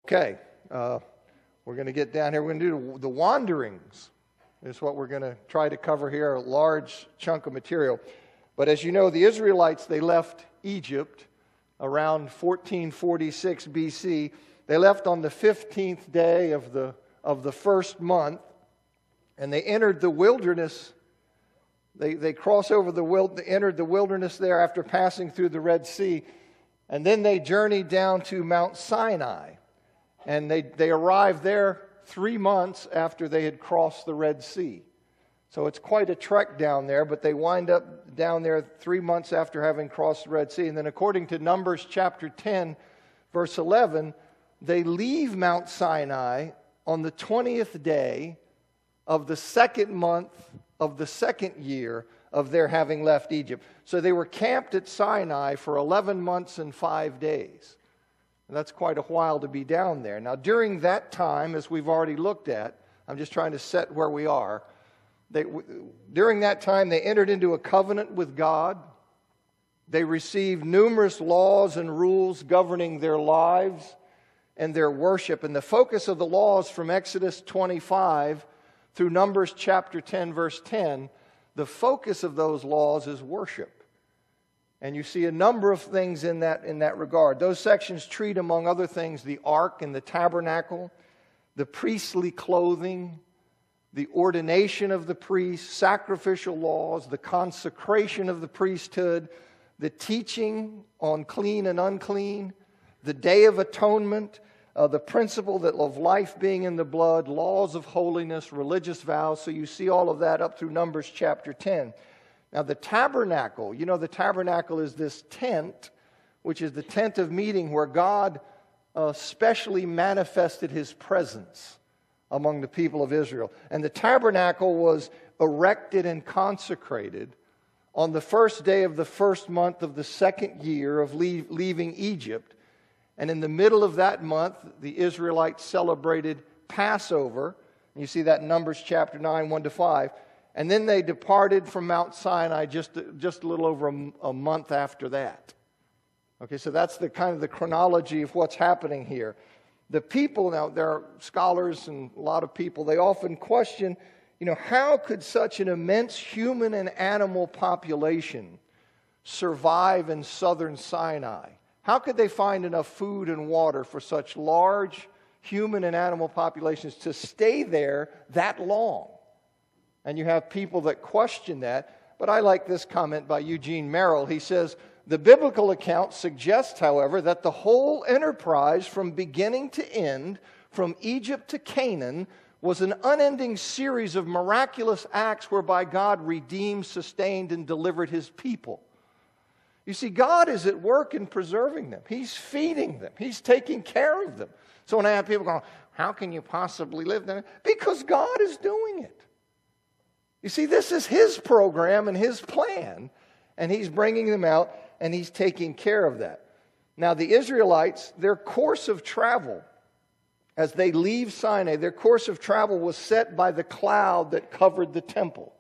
Okay, we're going to get down here. We're going to do the wanderings is what we're going to try to cover here, a large chunk of material. But as you know, the Israelites, they left Egypt around 1446 BC. They left on the 15th day of the first month, and they entered the wilderness. They cross over entered the wilderness there after passing through the Red Sea, and then they journeyed down to Mount Sinai. And they arrived there 3 months after they had crossed the Red Sea. So it's quite a trek down there, but they wind up down there 3 months after having crossed the Red Sea. And then according to Numbers chapter 10, verse 11, they leave Mount Sinai on the 20th day of the second month of the second year of their having left Egypt. So they were camped at Sinai for 11 months and 5 days. And that's quite a while to be down there. Now, during that time, as we've already looked at, I'm just trying to set where we are. During that time, they entered into a covenant with God. They received numerous laws and rules governing their lives and their worship. And the focus of the laws from Exodus 25 through Numbers chapter 10, verse 10, the focus of those laws is worship. And you see a number of things in that regard. Those sections treat, among other things, the ark and the tabernacle, the priestly clothing, the ordination of the priest, sacrificial laws, the consecration of the priesthood, the teaching on clean and unclean, the Day of Atonement, the principle of life being in the blood, laws of holiness, religious vows. So you see all of that up through Numbers chapter 10. Now the tabernacle, the tabernacle is this tent, which is the tent of meeting where God specially manifested His presence among the people of Israel. And the tabernacle was erected and consecrated on the first day of the first month of the second year of leaving Egypt. And in the middle of that month, the Israelites celebrated Passover. And you see that in Numbers chapter 9, 1-5. And then they departed from Mount Sinai just a little over a month after that. Okay, so that's the kind of the chronology of what's happening here. The people, now there are scholars and a lot of people, they often question, how could such an immense human and animal population survive in southern Sinai? How could they find enough food and water for such large human and animal populations to stay there that long? And you have people that question that. But I like this comment by Eugene Merrill. He says, the biblical account suggests, however, that the whole enterprise from beginning to end, from Egypt to Canaan, was an unending series of miraculous acts whereby God redeemed, sustained, and delivered His people. You see, God is at work in preserving them. He's feeding them. He's taking care of them. So when I have people going, how can you possibly live there? Because God is doing it. You see, this is His program and His plan, and He's bringing them out, and He's taking care of that. Now, the Israelites, their course of travel, as they leave Sinai, their course of travel was set by the cloud that covered the temple.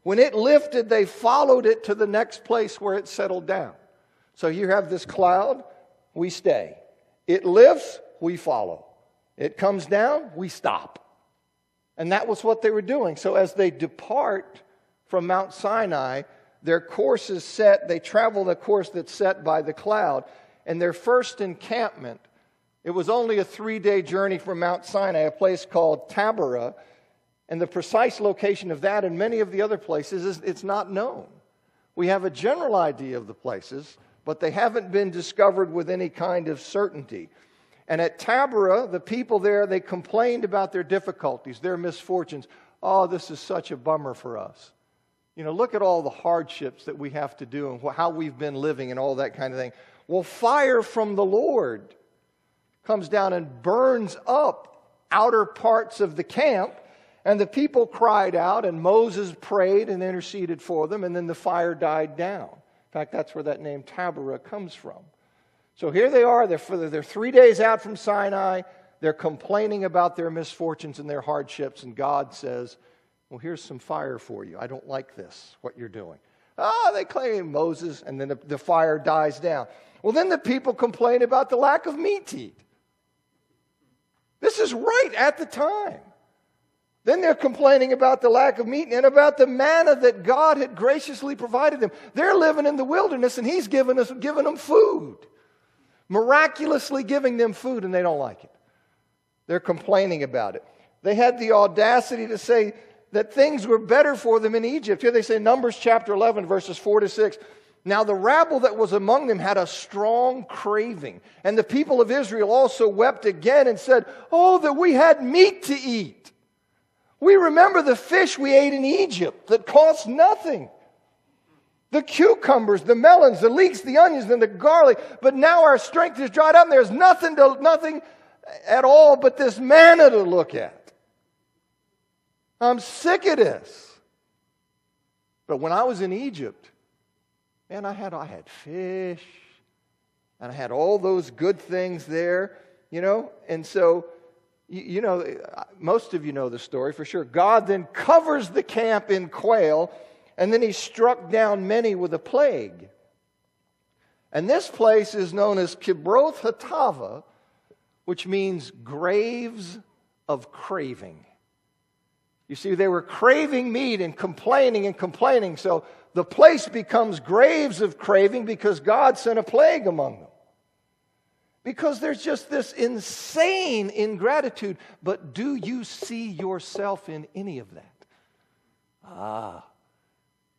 When it lifted, they followed it to the next place where it settled down. So you have this cloud, we stay. It lifts, we follow. It comes down, we stop. And that was what they were doing. So as they depart from Mount Sinai, their course is set. They travel the course that's set by the cloud. And their first encampment, it was only a 3-day journey from Mount Sinai, a place called Taberah. And the precise location of that and many of the other places, it's not known. We have a general idea of the places, but they haven't been discovered with any kind of certainty. And at Taberah, the people there, they complained about their difficulties, their misfortunes. Oh, this is such a bummer for us. Look at all the hardships that we have to do and how we've been living and all that kind of thing. Well, fire from the Lord comes down and burns up outer parts of the camp. And the people cried out, and Moses prayed and interceded for them, and then the fire died down. In fact, that's where that name Taberah comes from. So here they are, they're 3 days out from Sinai, they're complaining about their misfortunes and their hardships, and God says, well, here's some fire for you. I don't like this, what you're doing. They claim Moses, and then the fire dies down. Well, then the people complain about the lack of meat to eat. This is right at the time. Then they're complaining about the lack of meat and about the manna that God had graciously provided them. They're living in the wilderness and He's giving them food. Miraculously giving them food, and they don't like it. They're complaining about it. They had the audacity to say that things were better for them in Egypt. Here they say, Numbers chapter 11, verses 4 to 6. Now the rabble that was among them had a strong craving. And the people of Israel also wept again and said, oh, that we had meat to eat. We remember the fish we ate in Egypt that cost nothing. The cucumbers, the melons, the leeks, the onions, and the garlic. But now our strength is dried up and there's nothing at all but this manna to look at. I'm sick of this. But when I was in Egypt, man, I had fish, and I had all those good things there, and so, most of you know the story for sure. God then covers the camp in quail, and then He struck down many with a plague. And this place is known as Kibroth Hattaavah, which means graves of craving. You see, they were craving meat and complaining. So the place becomes graves of craving because God sent a plague among them. Because there's just this insane ingratitude. But do you see yourself in any of that?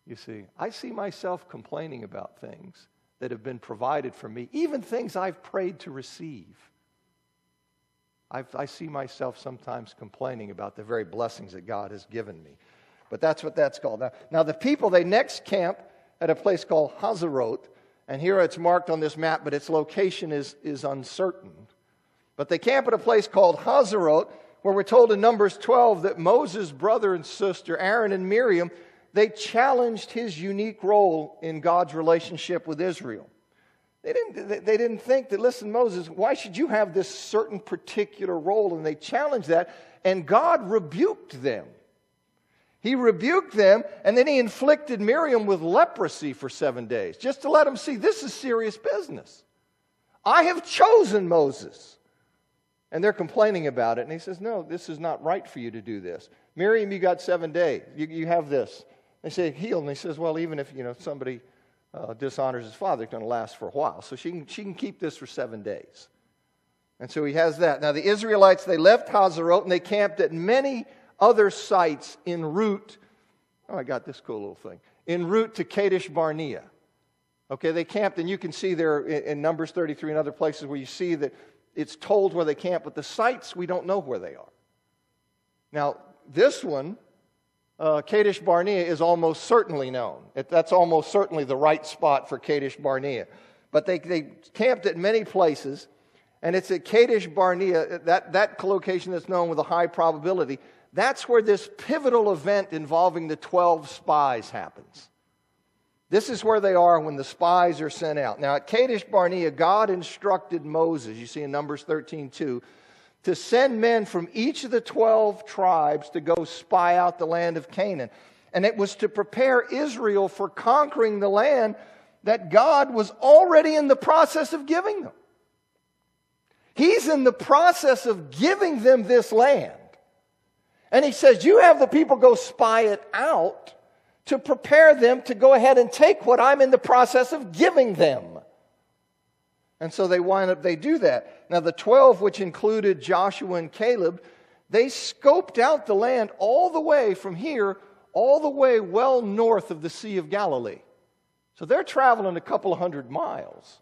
You see, I see myself complaining about things that have been provided for me, even things I've prayed to receive. I see myself sometimes complaining about the very blessings that God has given me. But that's what that's called. Now the people, they next camp at a place called Hazeroth. And here it's marked on this map, but its location is uncertain. But they camp at a place called Hazeroth, where we're told in Numbers 12 that Moses' brother and sister, Aaron and Miriam, they challenged his unique role in God's relationship with Israel. They didn't think that, listen, Moses, why should you have this certain particular role? And they challenged that, and God rebuked them. He rebuked them, and then He inflicted Miriam with leprosy for 7 days, just to let them see this is serious business. I have chosen Moses. And they're complaining about it, and He says, no, this is not right for you to do this. Miriam, you got 7 days. You have this. They say, heal. And He says, well, even if somebody dishonors his father, it's going to last for a while. So she can keep this for 7 days. And so He has that. Now the Israelites, they left Hazeroth, and they camped at many other sites en route. Oh, I got this cool little thing. En route to Kadesh Barnea. Okay, they camped, and you can see there in Numbers 33 and other places where you see that it's told where they camped, but the sites, we don't know where they are. Now, this one, Kadesh Barnea, is almost certainly known. That's almost certainly the right spot for Kadesh Barnea. But they camped at many places, and it's at Kadesh Barnea, that location that's known with a high probability. That's where this pivotal event involving the 12 spies happens. This is where they are when the spies are sent out. Now, at Kadesh Barnea, God instructed Moses, you see in Numbers 13:2, to send men from each of the 12 tribes to go spy out the land of Canaan. And it was to prepare Israel for conquering the land that God was already in the process of giving them. He's in the process of giving them this land. And He says, you have the people go spy it out to prepare them to go ahead and take what I'm in the process of giving them. And so they do that. Now the 12, which included Joshua and Caleb, they scoped out the land all the way from here, all the way well north of the Sea of Galilee. So they're traveling a couple of 100 miles.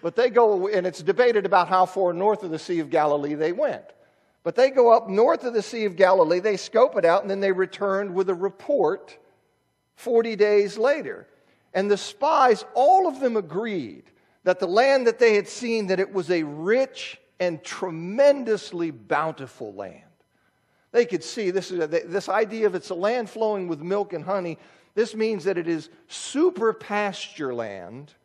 But they go, and it's debated about how far north of the Sea of Galilee they went. But they go up north of the Sea of Galilee, they scope it out, and then they returned with a report 40 days later. And the spies, all of them agreed that the land that they had seen, that it was a rich and tremendously bountiful land. They could see this idea of it's a land flowing with milk and honey. This means that it is super pasture land,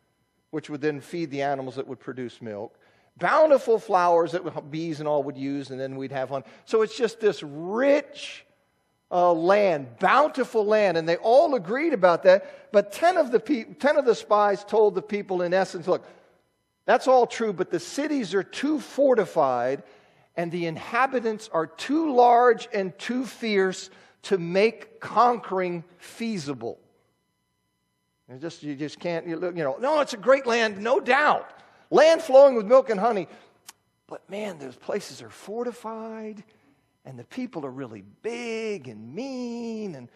which would then feed the animals that would produce milk. Bountiful flowers that bees and all would use, and then we'd have one. So it's just this rich land, bountiful land, and they all agreed about that. But 10 of the spies told the people, in essence, look, that's all true, but the cities are too fortified, and the inhabitants are too large and too fierce to make conquering feasible. You just can't, no, it's a great land, no doubt. Land flowing with milk and honey. But man, those places are fortified, and the people are really big and mean, and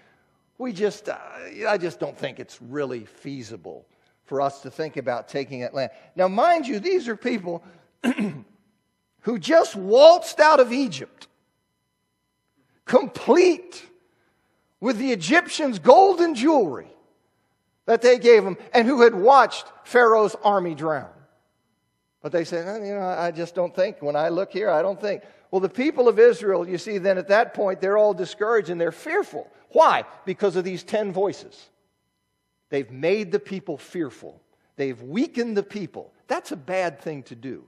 I just don't think it's really feasible for us to think about taking that land. Now, mind you, these are people who just waltzed out of Egypt, complete with the Egyptians' golden jewelry that they gave them, and who had watched Pharaoh's army drown. But they said, I just don't think. When I look here, I don't think. Well, the people of Israel, you see, then at that point, they're all discouraged and they're fearful. Why? Because of these 10 voices. They've made the people fearful. They've weakened the people. That's a bad thing to do.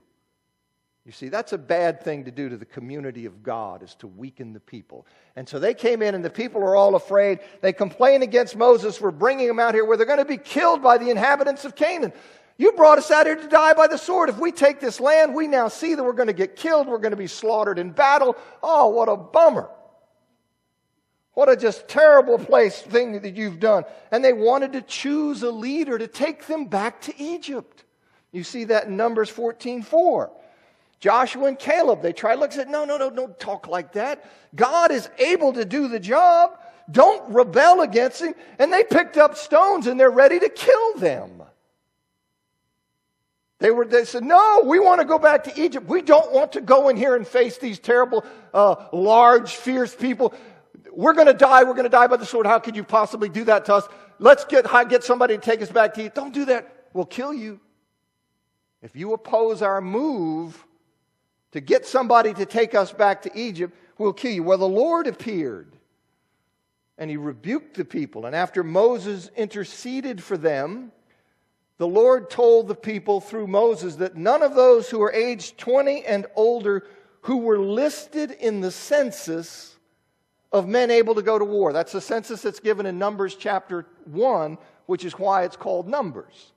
You see, that's a bad thing to do to the community of God, is to weaken the people. And so they came in and the people are all afraid. They complain against Moses for bringing them out here where they're going to be killed by the inhabitants of Canaan. You brought us out here to die by the sword. If we take this land, we now see that we're going to get killed. We're going to be slaughtered in battle. Oh, what a bummer. What a just terrible thing that you've done. And they wanted to choose a leader to take them back to Egypt. You see that in Numbers 14:4. Joshua and Caleb, they tried to look and said, no, don't talk like that. God is able to do the job. Don't rebel against him. And they picked up stones and they're ready to kill them. They said, no, we want to go back to Egypt. We don't want to go in here and face these terrible, large, fierce people. We're going to die. We're going to die by the sword. How could you possibly do that to us? Let's get somebody to take us back to Egypt. Don't do that. We'll kill you. If you oppose our move to get somebody to take us back to Egypt, we'll kill you. Well, the Lord appeared, and he rebuked the people. And after Moses interceded for them, the Lord told the people through Moses that none of those who are aged 20 and older who were listed in the census of men able to go to war. That's the census that's given in Numbers chapter 1, which is why it's called Numbers.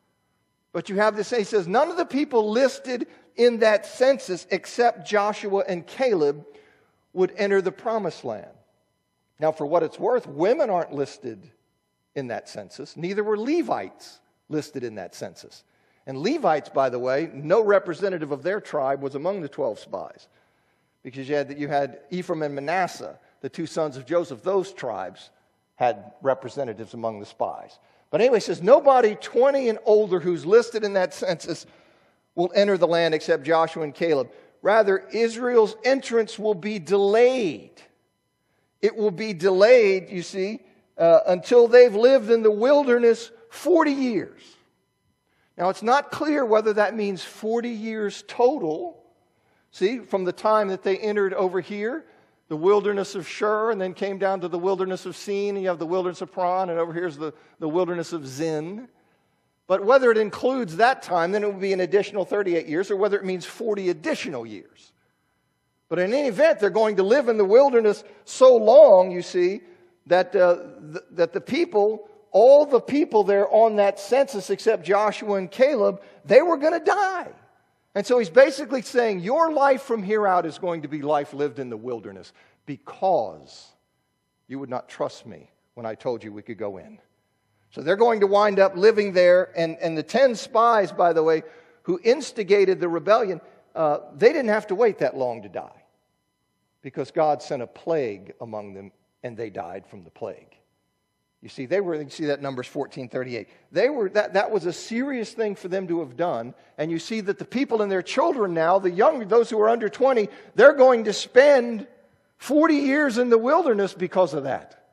But you have this, he says, none of the people listed in that census except Joshua and Caleb would enter the promised land. Now, for what it's worth, women aren't listed in that census. Neither were Levites listed in that census. And Levites, by the way, no representative of their tribe was among the 12 spies. Because you had Ephraim and Manasseh, the two sons of Joseph. Those tribes had representatives among the spies. But anyway, it says nobody 20 and older who's listed in that census will enter the land except Joshua and Caleb. Rather, Israel's entrance will be delayed. It will be delayed, you see, until they've lived in the wilderness 40 years. Now, it's not clear whether that means 40 years total. See, from the time that they entered over here, the wilderness of Shur, and then came down to the wilderness of Sin, and you have the wilderness of Paran, and over here's the wilderness of Zin. But whether it includes that time, then it would be an additional 38 years, or whether it means 40 additional years. But in any event, they're going to live in the wilderness so long, you see, that the people, all the people there on that census except Joshua and Caleb, they were going to die. And so he's basically saying, your life from here out is going to be life lived in the wilderness because you would not trust me when I told you we could go in. So they're going to wind up living there. And the 10 spies, by the way, who instigated the rebellion, they didn't have to wait that long to die because God sent a plague among them and they died from the plague. You see, you see that Numbers 14:38. That was a serious thing for them to have done. And you see that the people and their children now, those who are under 20, they're going to spend 40 years in the wilderness because of that.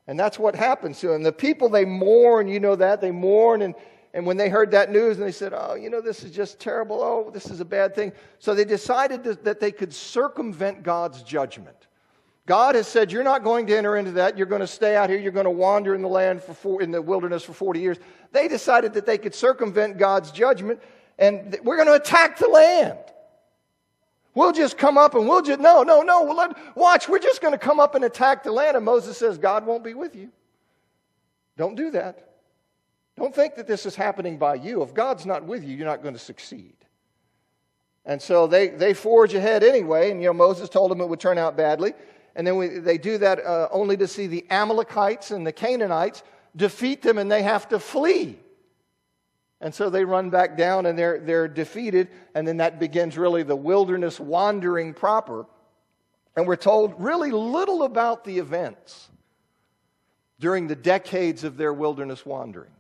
And that's what happens to them. The people, they mourn, you know that. They mourn, and when they heard that news, and they said, oh, this is just terrible. Oh, this is a bad thing. So they decided that they could circumvent God's judgment. God has said, you're not going to enter into that. You're going to stay out here. You're going to wander in the land in the wilderness for 40 years. They decided that they could circumvent God's judgment, and we're going to attack the land. We'll just come up and watch, we're just going to come up and attack the land. And Moses says, God won't be with you. Don't do that. Don't think that this is happening by you. If God's not with you, you're not going to succeed. And so they forge ahead anyway, and Moses told them it would turn out badly. And then they do that only to see the Amalekites and the Canaanites defeat them, and they have to flee. And so they run back down, and they're defeated, and then that begins really the wilderness wandering proper. And we're told really little about the events during the decades of their wilderness wandering.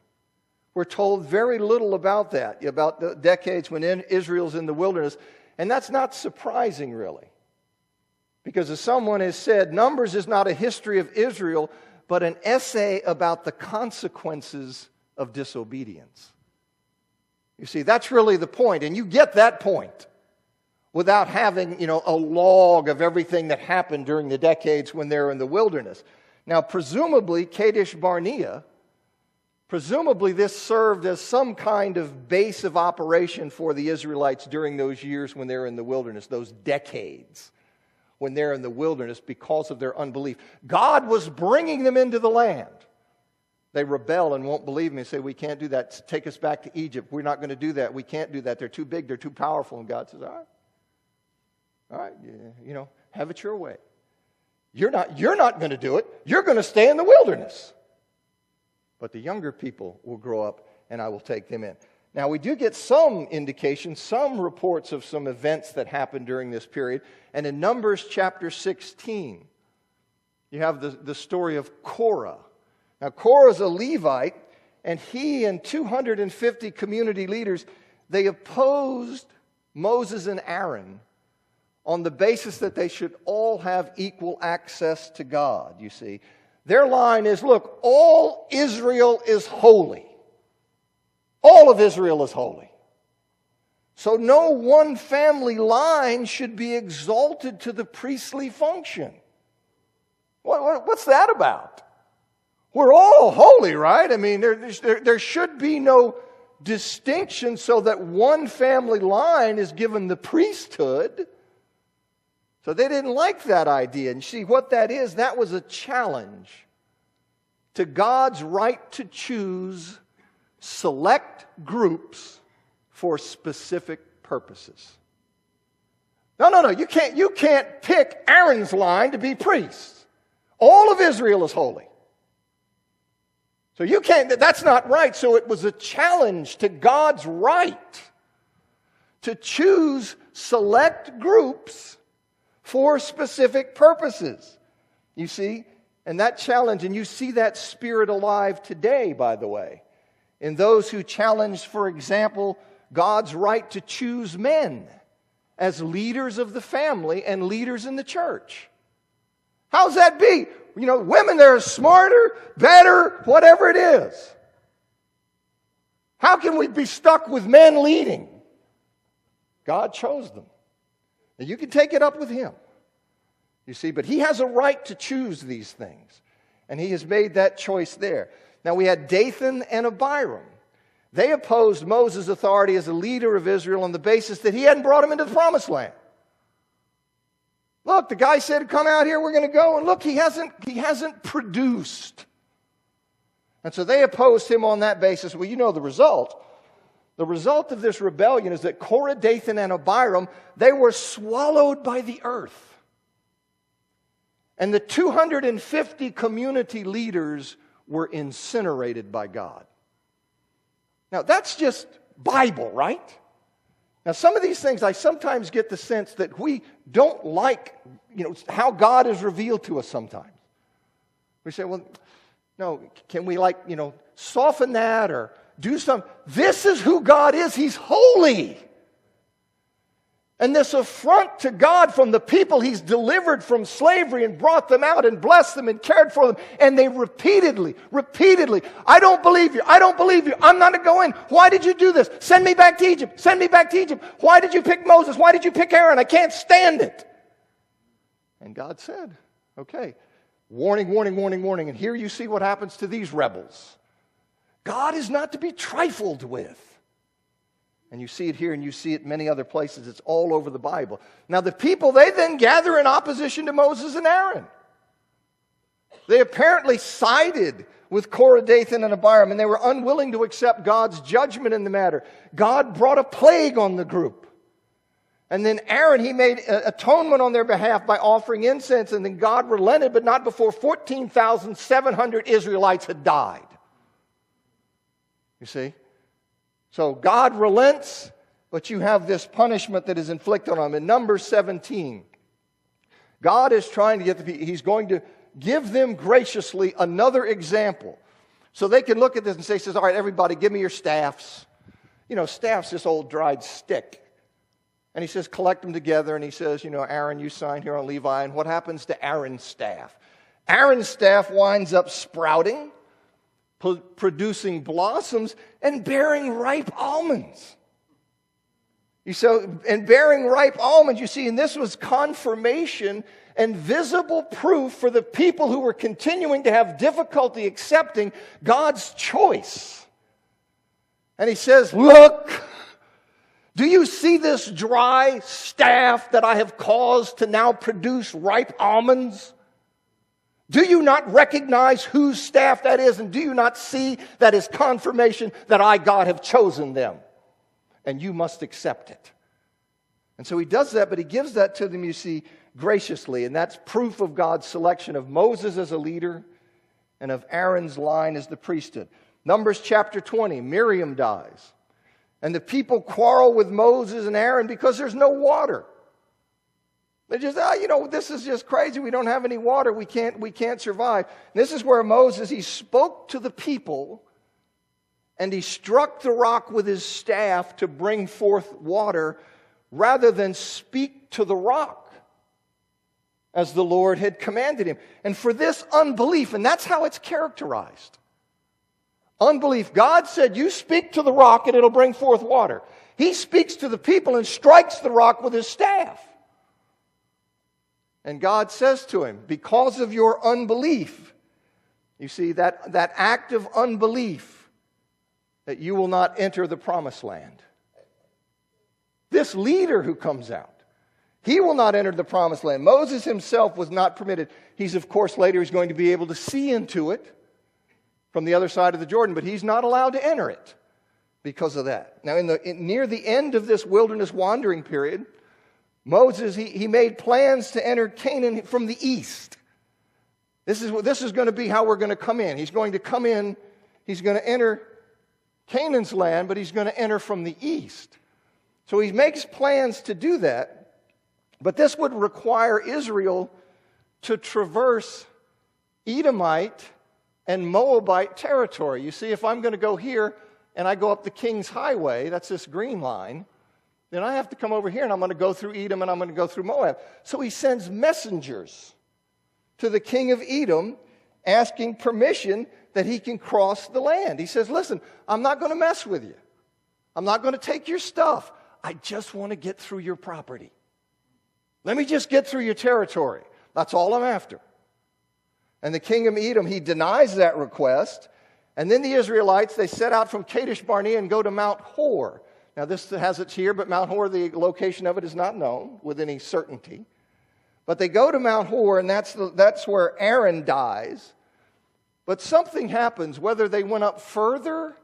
We're told very little about that, about the decades when Israel's in the wilderness. And that's not surprising, really. Because as someone has said, Numbers is not a history of Israel, but an essay about the consequences of disobedience. You see, that's really the point. And you get that point without having, a log of everything that happened during the decades when they're in the wilderness. Now, presumably, Kadesh Barnea, this served as some kind of base of operation for the Israelites during those years when they're in the wilderness, those decades when they're in the wilderness because of their unbelief. God was bringing them into the land. They rebel and won't believe me and say, we can't do that. Take us back to Egypt. We're not going to do that. We can't do that. They're too big. They're too powerful. And God says, all right, have it your way. You're not going to do it. You're going to stay in the wilderness. But the younger people will grow up, and I will take them in. Now, we do get some indication, some reports of some events that happened during this period. And in Numbers chapter 16, you have the story of Korah. Now, Korah is a Levite, and he and 250 community leaders, they opposed Moses and Aaron on the basis that they should all have equal access to God, you see. Their line is, look, all Israel is holy. All of Israel is holy. So no one family line should be exalted to the priestly function. What's that about? We're all holy, right? I mean, there should be no distinction so that one family line is given the priesthood. So they didn't like that idea. And see what that is? That was a challenge to God's right to choose select groups for specific purposes. No. You can't pick Aaron's line to be priests. All of Israel is holy. So you can't, that's not right. So it was a challenge to God's right to choose select groups for specific purposes. You see? And that challenge, and you see that spirit alive today, by the way, in those who challenge, for example, God's right to choose men as leaders of the family and leaders in the church. How's that be? Women, they're smarter, better, whatever it is. How can we be stuck with men leading? God chose them. Now, you can take it up with him. You see, but he has a right to choose these things. And he has made that choice there. Now, we had Dathan and Abiram. They opposed Moses' authority as a leader of Israel on the basis that he hadn't brought them into the promised land. Look, the guy said, come out here, we're going to go. And look, he hasn't produced. And so they opposed him on that basis. Well, you know the result. The result of this rebellion is that Korah, Dathan, and Abiram, they were swallowed by the earth. And the 250 community leaders were incinerated by God. Now, that's just Bible, right? Now, some of these things, I sometimes get the sense that we don't like, how God is revealed to us sometimes. We say, well, no, can we soften that or do something? This is who God is. He's holy. And this affront to God from the people he's delivered from slavery and brought them out and blessed them and cared for them. And they repeatedly, I don't believe you. I'm not going to go in. Why did you do this? Send me back to Egypt. Why did you pick Moses? Why did you pick Aaron? I can't stand it. And God said, okay, warning. And here you see what happens to these rebels. God is not to be trifled with. And you see it here and you see it many other places. It's all over the Bible. Now the people, they then gather in opposition to Moses and Aaron. They apparently sided with Korah, Dathan, and Abiram, and they were unwilling to accept God's judgment in the matter. God brought a plague on the group. And then Aaron, he made atonement on their behalf by offering incense. And then God relented, but not before 14,700 Israelites had died. You see? So God relents, but you have this punishment that is inflicted on them. In Numbers 17, God is trying to get the people, He's going to give them graciously another example. So they can look at this and say, all right, everybody, give me your staffs. You know, staff's this old dried stick. And he says, collect them together. And he says, Aaron, you sign here on Levi. And what happens to Aaron's staff? Aaron's staff winds up sprouting, producing blossoms, and bearing ripe almonds. And bearing ripe almonds, you see, and this was confirmation and visible proof for the people who were continuing to have difficulty accepting God's choice. And he says, look, do you see this dry staff that I have caused to now produce ripe almonds? Do you not recognize whose staff that is? And do you not see that is confirmation that I, God, have chosen them? And you must accept it. And so he does that, but he gives that to them, you see, graciously. And that's proof of God's selection of Moses as a leader and of Aaron's line as the priesthood. Numbers chapter 20, Miriam dies. And the people quarrel with Moses and Aaron because there's no water. They just, this is just crazy. We don't have any water. We can't survive. And this is where Moses, he spoke to the people and he struck the rock with his staff to bring forth water rather than speak to the rock as the Lord had commanded him. And for this unbelief, and that's how it's characterized. Unbelief. God said, you speak to the rock and it'll bring forth water. He speaks to the people and strikes the rock with his staff. And God says to him, because of your unbelief, you see, that act of unbelief, that you will not enter the promised land. This leader who comes out, he will not enter the promised land. Moses himself was not permitted. He's, of course, later he's going to be able to see into it from the other side of the Jordan, but he's not allowed to enter it because of that. Now, near the end of this wilderness wandering period, Moses, he made plans to enter Canaan from the east. This is going to be how we're going to come in. He's going to come in, he's going to enter Canaan's land, but he's going to enter from the east. So he makes plans to do that, but this would require Israel to traverse Edomite and Moabite territory. You see, if I'm going to go here and I go up the King's Highway, that's this green line, then I have to come over here and I'm going to go through Edom and I'm going to go through Moab. So he sends messengers to the king of Edom asking permission that he can cross the land. He says, listen, I'm not going to mess with you. I'm not going to take your stuff. I just want to get through your property. Let me just get through your territory. That's all I'm after. And the king of Edom, he denies that request. And then the Israelites, they set out from Kadesh Barnea and go to Mount Hor. Now this has it here, but Mount Hor, the location of it is not known with any certainty. But they go to Mount Hor, and that's where Aaron dies. But something happens, whether they went up further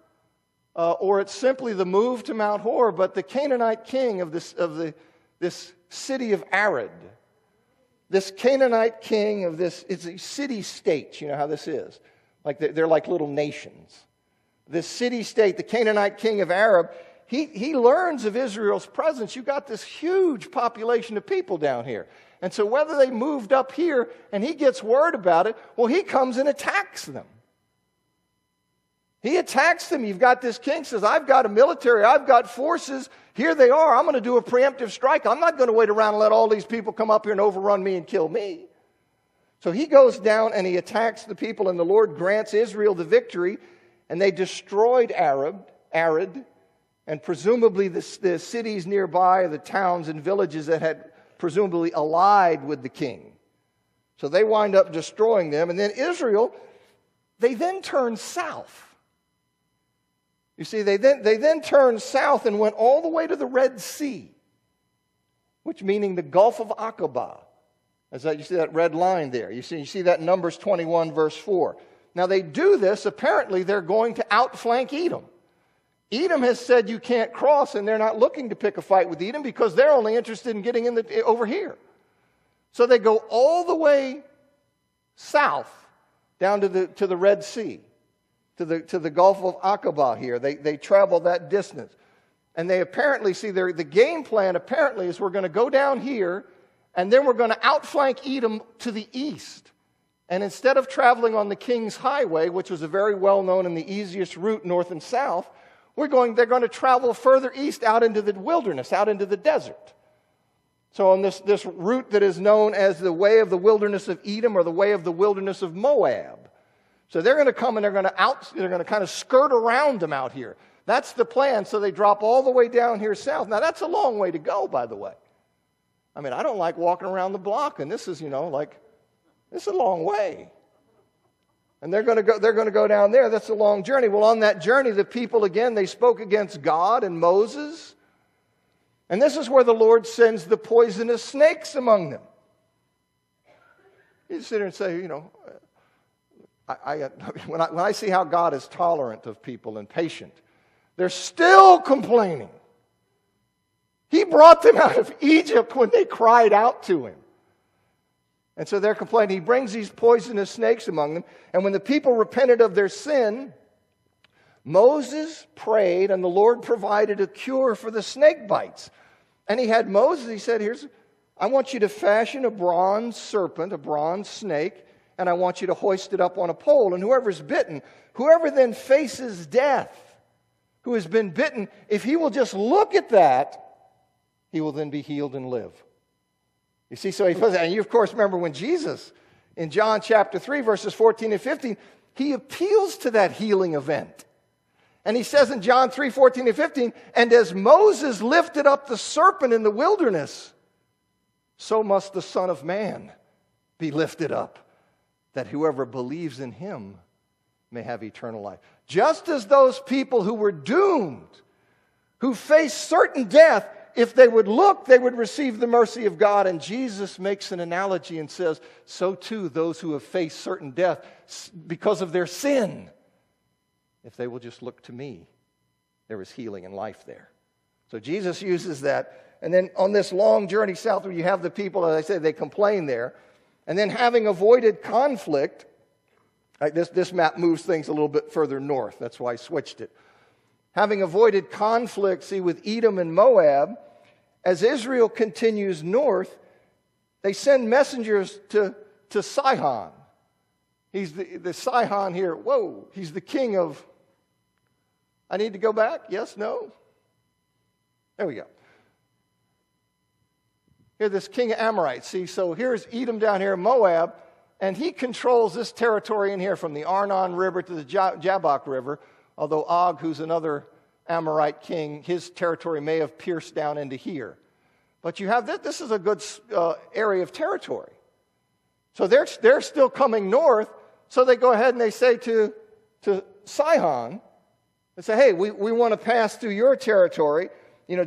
or it's simply the move to Mount Hor. But the Canaanite king of this city of Arad, this Canaanite king of this, it's a city-state, you know how this is. Like they're like little nations. This city-state, the Canaanite king of Arad, he learns of Israel's presence. You've got this huge population of people down here. And so whether they moved up here and he gets word about it, well, he comes and attacks them. He attacks them. You've got this king says, I've got a military, I've got forces. Here they are. I'm going to do a preemptive strike. I'm not going to wait around and let all these people come up here and overrun me and kill me. So he goes down and he attacks the people, and the Lord grants Israel the victory, and they destroyed Arad, and presumably the cities nearby, the towns and villages that had presumably allied with the king. So they wind up destroying them, and then Israel, they then turn south. You see, they then turned south and went all the way to the Red Sea, which meaning the Gulf of Aqaba. You see that red line there. You see that in Numbers 21, verse 4. Now they do this, apparently they're going to outflank Edom. Edom has said you can't cross, and they're not looking to pick a fight with Edom because they're only interested in getting over here. So they go all the way south down to the Red Sea, to the Gulf of Aqaba here. They travel that distance. And they apparently see the game plan apparently is we're going to go down here, and then we're going to outflank Edom to the east. And instead of traveling on the King's Highway, which was a very well-known and the easiest route north and south, they're going to travel further east out into the wilderness, out into the desert. So on this route that is known as the way of the wilderness of Edom or the way of the wilderness of Moab. So they're going to come and they're going to kind of skirt around them out here. That's the plan. So they drop all the way down here south. Now that's a long way to go, by the way. I mean, I don't like walking around the block, and this is, it's a long way. And they're going to go down there. That's a long journey. Well, on that journey, the people, again, they spoke against God and Moses. And this is where the Lord sends the poisonous snakes among them. You sit there and say, when I see how God is tolerant of people and patient, they're still complaining. He brought them out of Egypt when they cried out to him. And so they're complaining. He brings these poisonous snakes among them. And when the people repented of their sin, Moses prayed, and the Lord provided a cure for the snake bites. And he had Moses, he said, I want you to fashion a bronze serpent, a bronze snake, and I want you to hoist it up on a pole. And whoever's bitten, whoever then faces death, who has been bitten, if he will just look at that, he will then be healed and live. You see, so he puts that. And you, of course, remember when Jesus, in John chapter 3, verses 14 and 15, he appeals to that healing event. And he says in John 3, 14 and 15, and as Moses lifted up the serpent in the wilderness, so must the Son of Man be lifted up, that whoever believes in him may have eternal life. Just as those people who were doomed, who faced certain death, if they would look, they would receive the mercy of God. And Jesus makes an analogy and says, so too those who have faced certain death because of their sin, if they will just look to me, there is healing and life there. So Jesus uses that. And then on this long journey south, where you have the people, as I said, they complain there. And then having avoided conflict, this map moves things a little bit further north. That's why I switched it. Having avoided conflict, see, with Edom and Moab, as Israel continues north, they send messengers to Sihon. He's the Sihon here. Whoa, he's the king of... I need to go back? Yes? No? There we go. Here, this king of Amorites. See, so here's Edom down here, Moab, and he controls this territory in here from the Arnon River to the Jabbok River, although Og, who's another Amorite king, his territory may have pierced down into here. But you have this is a good area of territory. So they're still coming north, so they go ahead and they say to Sihon, they say, hey, we want to pass through your territory,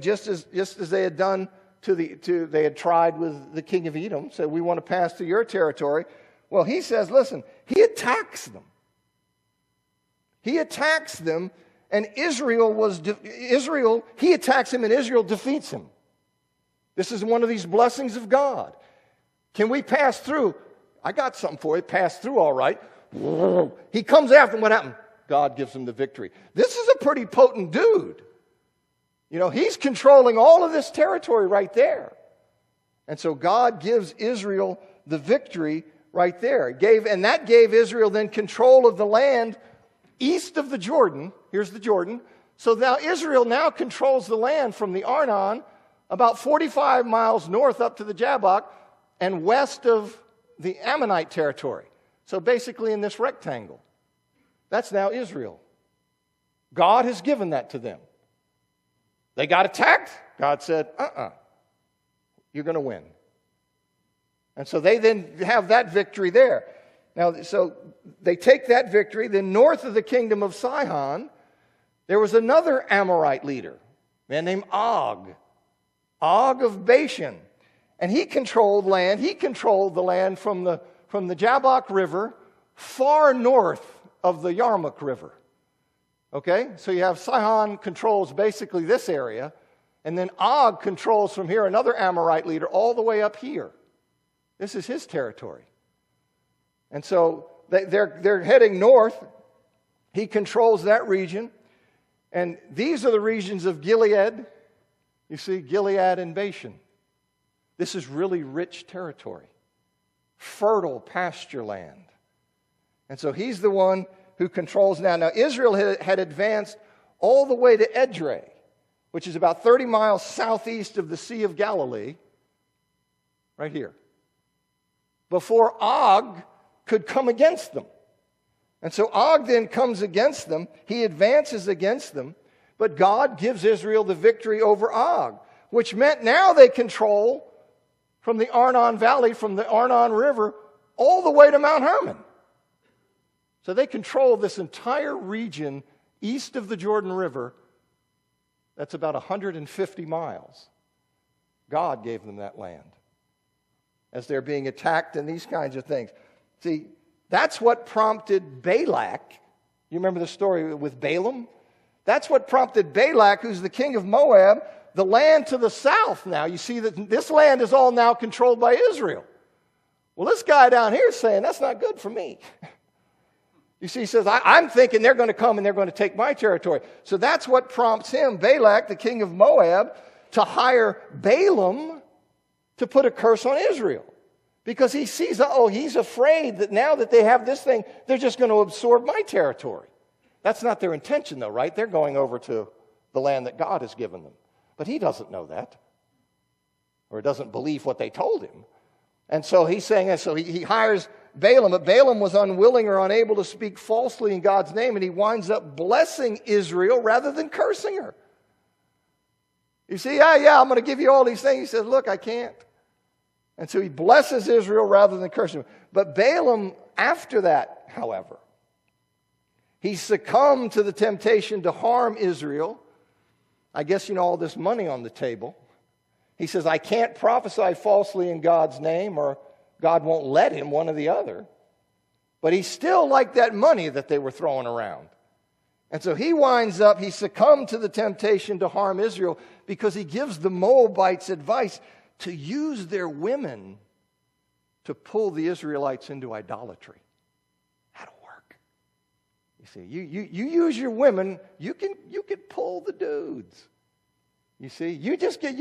just as they had done they had tried with the king of Edom, so we want to pass through your territory. Well, he says, listen, he attacks them. He attacks them, and he attacks him, and Israel defeats him. This is one of these blessings of God. Can we pass through? I got something for you. Pass through, all right. He comes after him. What happened? God gives him the victory. This is a pretty potent dude. He's controlling all of this territory right there. And so God gives Israel the victory right there. And that gave Israel then control of the land east of the Jordan. Here's the Jordan. So now Israel now controls the land from the Arnon about 45 miles north up to the Jabbok and west of the Ammonite territory. So basically in this rectangle. That's now Israel. God has given that to them. They got attacked. God said, you're going to win. And so they then have that victory there. Now, so they take that victory. Then north of the kingdom of Sihon, there was another Amorite leader, a man named Og of Bashan. And he controlled land. He controlled the land from the Jabbok River far north of the Yarmuk River. Okay? So you have Sihon controls basically this area, and then Og controls from here, another Amorite leader, all the way up here. This is his territory. And so they're heading north. He controls that region. And these are the regions of Gilead. You see, Gilead and Bashan. This is really rich territory. Fertile pasture land. And so he's the one who controls now. Now, Israel had advanced all the way to Edrei, which is about 30 miles southeast of the Sea of Galilee, right here, before Og could come against them. And so Og then comes against them. He advances against them. But God gives Israel the victory over Og, which meant now they control from the Arnon Valley, from the Arnon River, all the way to Mount Hermon. So they control this entire region east of the Jordan River. That's about 150 miles. God gave them that land as they're being attacked and these kinds of things. See, that's what prompted Balak. You remember the story with Balaam? That's what prompted Balak, who's the king of Moab, the land to the south now. You see that this land is all now controlled by Israel. Well, this guy down here is saying, that's not good for me. You see, he says, I'm thinking they're going to come and they're going to take my territory. So that's what prompts him, Balak, the king of Moab, to hire Balaam to put a curse on Israel. Because he sees, he's afraid that now that they have this thing, they're just going to absorb my territory. That's not their intention, though, right? They're going over to the land that God has given them. But he doesn't know that, or doesn't believe what they told him. And so he's saying, so he hires Balaam, but Balaam was unwilling or unable to speak falsely in God's name, and he winds up blessing Israel rather than cursing her. You see, I'm going to give you all these things. He says, look, I can't. And so he blesses Israel rather than cursing them. But Balaam, after that, however, he succumbed to the temptation to harm Israel. I guess, all this money on the table. He says, I can't prophesy falsely in God's name, or God won't let him, one or the other. But he still liked that money that they were throwing around. And so he succumbed to the temptation to harm Israel because he gives the Moabites advice to use their women to pull the Israelites into idolatry. That'll work. You see, you use your women, you can pull the dudes. You see, you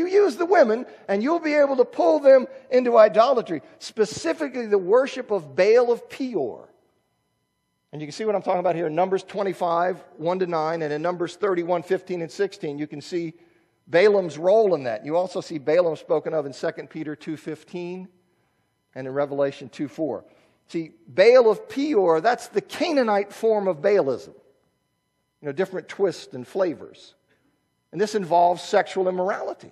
use the women and you'll be able to pull them into idolatry, specifically the worship of Baal of Peor. And you can see what I'm talking about here in Numbers 25, 1-9, and in Numbers 31, 15, and 16, you can see Balaam's role in that. You also see Balaam spoken of in 2 Peter 2:15 and in Revelation 2:4. See, Baal of Peor, that's the Canaanite form of Baalism. Different twists and flavors. And this involves sexual immorality.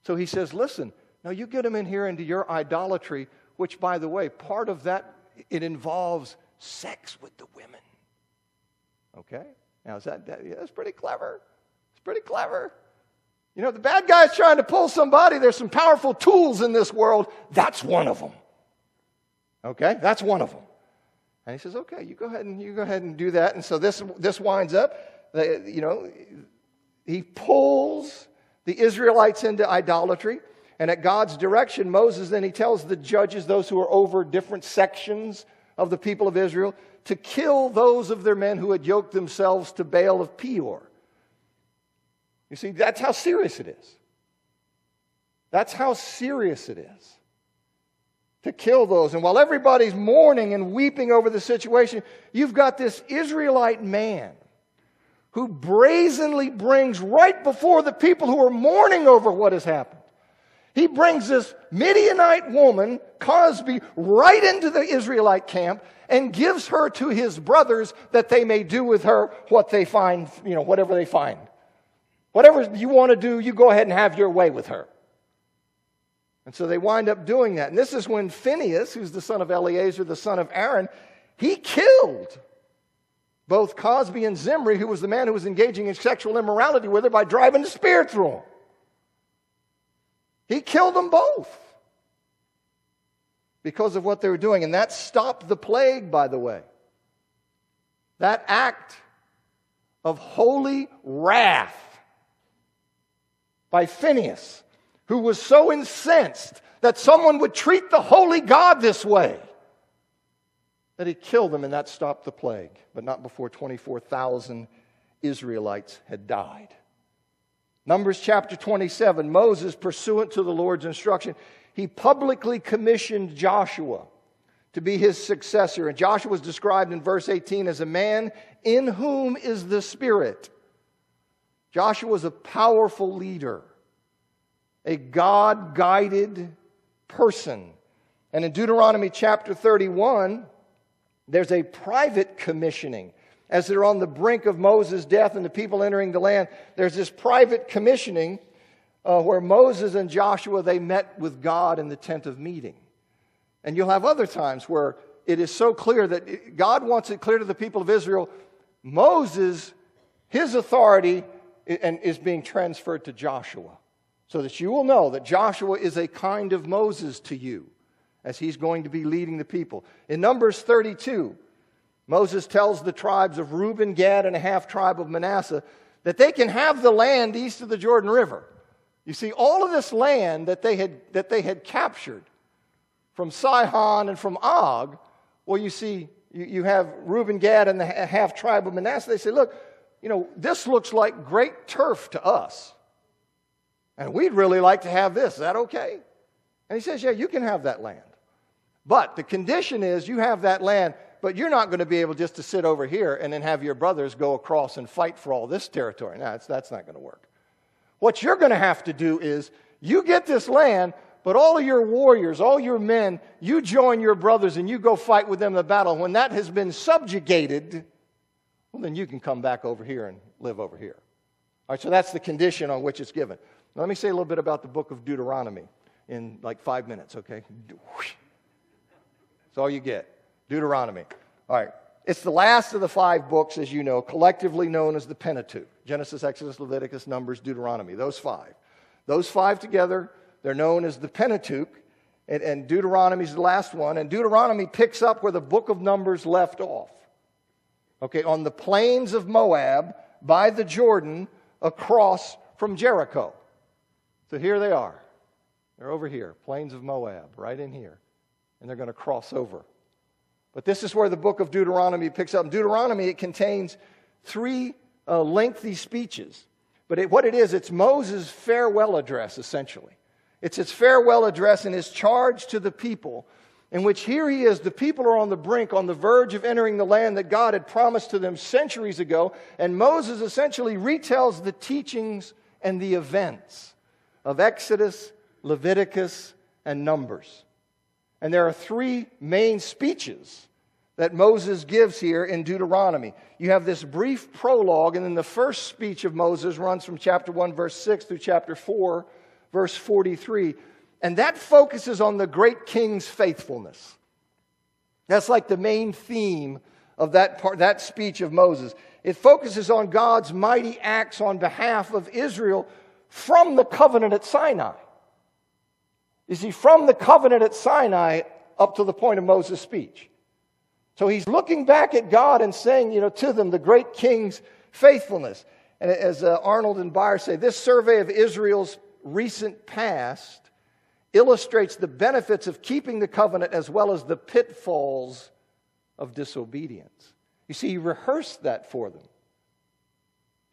So he says, listen, now you get them in here into your idolatry, which, by the way, part of that, it involves sex with the women. Okay? Now, that's pretty clever. It's pretty clever. The bad guy's trying to pull somebody. There's some powerful tools in this world. That's one of them. Okay? That's one of them. And he says, okay, you go ahead and do that. And so this winds up, he pulls the Israelites into idolatry. And at God's direction, Moses then he tells the judges, those who are over different sections of the people of Israel, to kill those of their men who had yoked themselves to Baal of Peor. You see, that's how serious it is. That's how serious it is to kill those. And while everybody's mourning and weeping over the situation, you've got this Israelite man who brazenly brings right before the people who are mourning over what has happened. He brings this Midianite woman, Cosbi, right into the Israelite camp and gives her to his brothers that they may do with her what they find, whatever they find. Whatever you want to do, you go ahead and have your way with her. And so they wind up doing that. And this is when Phinehas, who's the son of Eleazar, the son of Aaron, he killed both Cosbi and Zimri, who was the man who was engaging in sexual immorality with her, by driving a spear through him. He killed them both because of what they were doing. And that stopped the plague, by the way. That act of holy wrath by Phinehas, who was so incensed that someone would treat the holy God this way, that he killed them, and that stopped the plague, but not before 24,000 Israelites had died. Numbers chapter 27, Moses, pursuant to the Lord's instruction, he publicly commissioned Joshua to be his successor. And Joshua was described in verse 18 as a man in whom is the Spirit. Joshua was a powerful leader, a God-guided person. And in Deuteronomy chapter 31, there's a private commissioning. As they're on the brink of Moses' death and the people entering the land, there's this private commissioning where Moses and Joshua, they met with God in the tent of meeting. And you'll have other times where it is so clear that God wants it clear to the people of Israel, Moses, his authority is being transferred to Joshua, so that you will know that Joshua is a kind of Moses to you as he's going to be leading the people. In Numbers 32, Moses tells the tribes of Reuben, Gad, and a half-tribe of Manasseh that they can have the land east of the Jordan River. You see, all of this land that they had captured from Sihon and from Og, well, you see, you have Reuben, Gad, and the half-tribe of Manasseh. They say, look, this looks like great turf to us, and we'd really like to have this. Is that okay? And he says, yeah, you can have that land. But the condition is you have that land, but you're not going to be able just to sit over here and then have your brothers go across and fight for all this territory. No, that's not going to work. What you're going to have to do is you get this land, but all of your warriors, all your men, you join your brothers and you go fight with them in the battle. When that has been subjugated, well, then you can come back over here and live over here. All right, so that's the condition on which it's given. Now, let me say a little bit about the book of Deuteronomy in like 5 minutes, okay? That's all you get. Deuteronomy. All right. It's the last of the 5 books, as you know, collectively known as the Pentateuch. Genesis, Exodus, Leviticus, Numbers, Deuteronomy. Those 5. Those 5 together, they're known as the Pentateuch. And Deuteronomy is the last one. And Deuteronomy picks up where the book of Numbers left off. Okay, on the plains of Moab, by the Jordan, across from Jericho. So here they are. They're over here, plains of Moab, right in here. And they're going to cross over. But this is where the book of Deuteronomy picks up. In Deuteronomy, it contains 3 lengthy speeches. But what it is, it's Moses' farewell address, essentially. It's his farewell address and his charge to the people, in which here he is, the people are on the brink, on the verge of entering the land that God had promised to them centuries ago. And Moses essentially retells the teachings and the events of Exodus, Leviticus, and Numbers. And there are 3 main speeches that Moses gives here in Deuteronomy. You have this brief prologue, and then the first speech of Moses runs from chapter 1, verse 6 through chapter 4, verse 43. And that focuses on the great king's faithfulness. That's like the main theme of that speech of Moses. It focuses on God's mighty acts on behalf of Israel from the covenant at Sinai. You see, from the covenant at Sinai up to the point of Moses' speech. So he's looking back at God and saying, to them, the great king's faithfulness. And as Arnold and Beyer say, this survey of Israel's recent past illustrates the benefits of keeping the covenant as well as the pitfalls of disobedience. You see, he rehearsed that for them.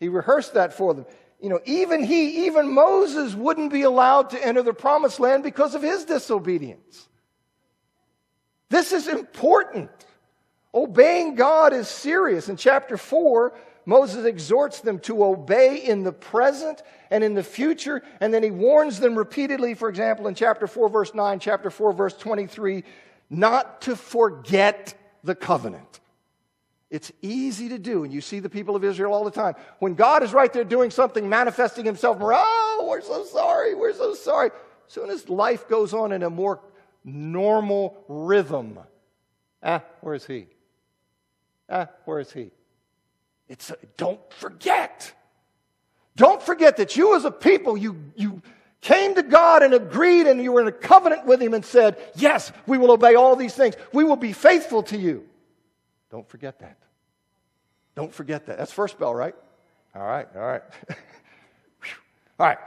He rehearsed that for them. Even Moses wouldn't be allowed to enter the promised land because of his disobedience. This is important. Obeying God is serious. In chapter 4, Moses exhorts them to obey in the present and in the future, and then he warns them repeatedly, for example, in chapter 4, verse 9, chapter 4, verse 23, not to forget the covenant. It's easy to do, and you see the people of Israel all the time. When God is right there doing something, manifesting himself, we're so sorry, we're so sorry. As soon as life goes on in a more normal rhythm, where is he? Where is he? Don't forget. Don't forget that you as a people, you came to God and agreed, and you were in a covenant with him and said, yes, we will obey all these things. We will be faithful to you. Don't forget that. Don't forget that. That's first bell, right? All right. All right.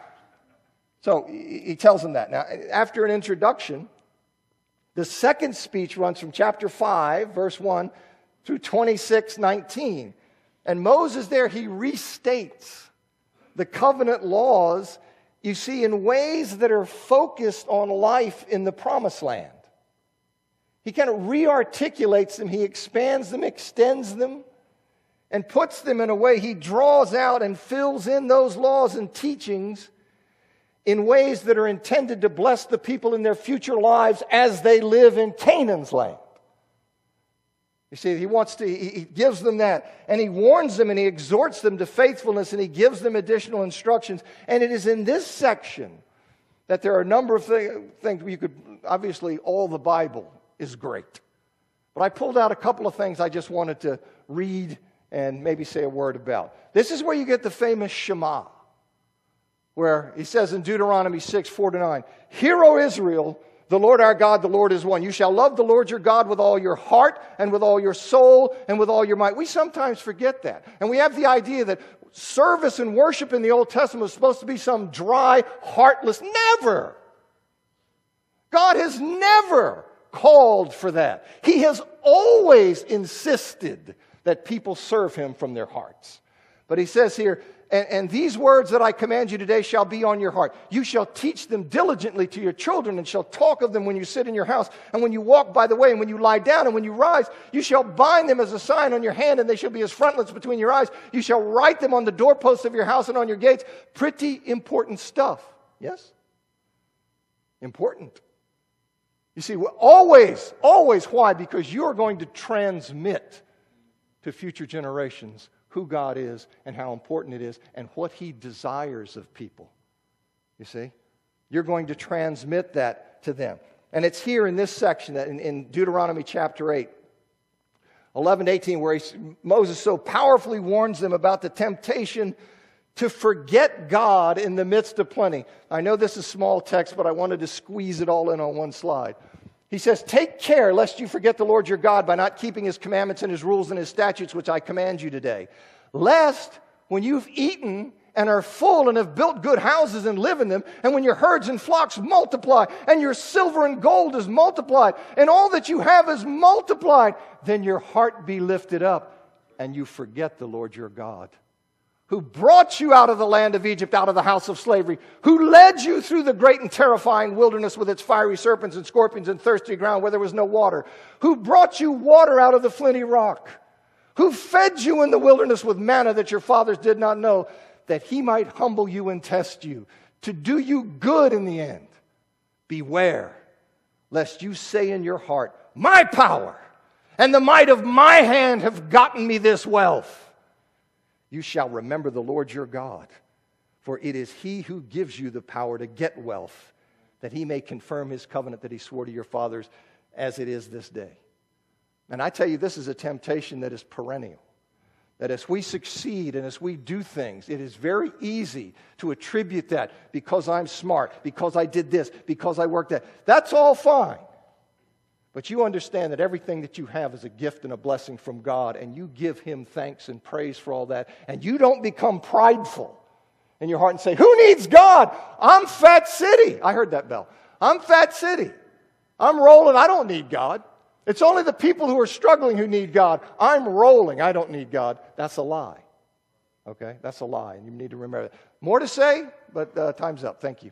So he tells them that. Now, after an introduction, the second speech runs from chapter 5, verse 1, through 26:19. And Moses there, he restates the covenant laws, you see, in ways that are focused on life in the promised land. He kind of re-articulates them, he expands them, extends them, and puts them in a way. He draws out and fills in those laws and teachings in ways that are intended to bless the people in their future lives as they live in Canaan's land. You see, he gives them that, and he warns them and he exhorts them to faithfulness, and he gives them additional instructions. And it is in this section that there are a number of things you could, obviously all the Bible is great. But I pulled out a couple of things I just wanted to read and maybe say a word about. This is where you get the famous Shema, where he says in Deuteronomy 6:4-9, "Hear, O Israel, the Lord our God, the Lord is one. You shall love the Lord your God with all your heart and with all your soul and with all your might." We sometimes forget that. And we have the idea that service and worship in the Old Testament was supposed to be some dry, heartless. Never. God has never called for that. He has always insisted that people serve him from their hearts. But he says here, and these words that I command you today shall be on your heart. You shall teach them diligently to your children, and shall talk of them when you sit in your house, and when you walk by the way, and when you lie down, and when you rise. You shall bind them as a sign on your hand, and they shall be as frontlets between your eyes. You shall write them on the doorposts of your house and on your gates. Pretty important stuff. Yes? Important. You see, always, why? Because you're going to transmit to future generations who God is and how important it is and what he desires of people. You see? You're going to transmit that to them. And it's here in this section, that in Deuteronomy chapter 8, 11-18, where Moses so powerfully warns them about the temptation to forget God in the midst of plenty. I know this is small text, but I wanted to squeeze it all in on one slide. He says, "Take care lest you forget the Lord your God by not keeping his commandments and his rules and his statutes, which I command you today. Lest, when you've eaten and are full and have built good houses and live in them, and when your herds and flocks multiply, and your silver and gold is multiplied, and all that you have is multiplied, then your heart be lifted up, and you forget the Lord your God, who brought you out of the land of Egypt, out of the house of slavery, who led you through the great and terrifying wilderness with its fiery serpents and scorpions and thirsty ground where there was no water, who brought you water out of the flinty rock, who fed you in the wilderness with manna that your fathers did not know, that he might humble you and test you, to do you good in the end. Beware, lest you say in your heart, my power and the might of my hand have gotten me this wealth. You shall remember the Lord your God, for it is he who gives you the power to get wealth, that he may confirm his covenant that he swore to your fathers, as it is this day." And I tell you, this is a temptation that is perennial. That as we succeed and as we do things, it is very easy to attribute that because I'm smart, because I did this, because I worked that. That's all fine. But you understand that everything that you have is a gift and a blessing from God, and you give him thanks and praise for all that, and you don't become prideful in your heart and say, who needs God? I'm Fat City. I heard that bell. I'm Fat City. I'm rolling. I don't need God. It's only the people who are struggling who need God. I'm rolling. I don't need God. That's a lie. Okay? That's a lie, and you need to remember that. More to say, but time's up. Thank you.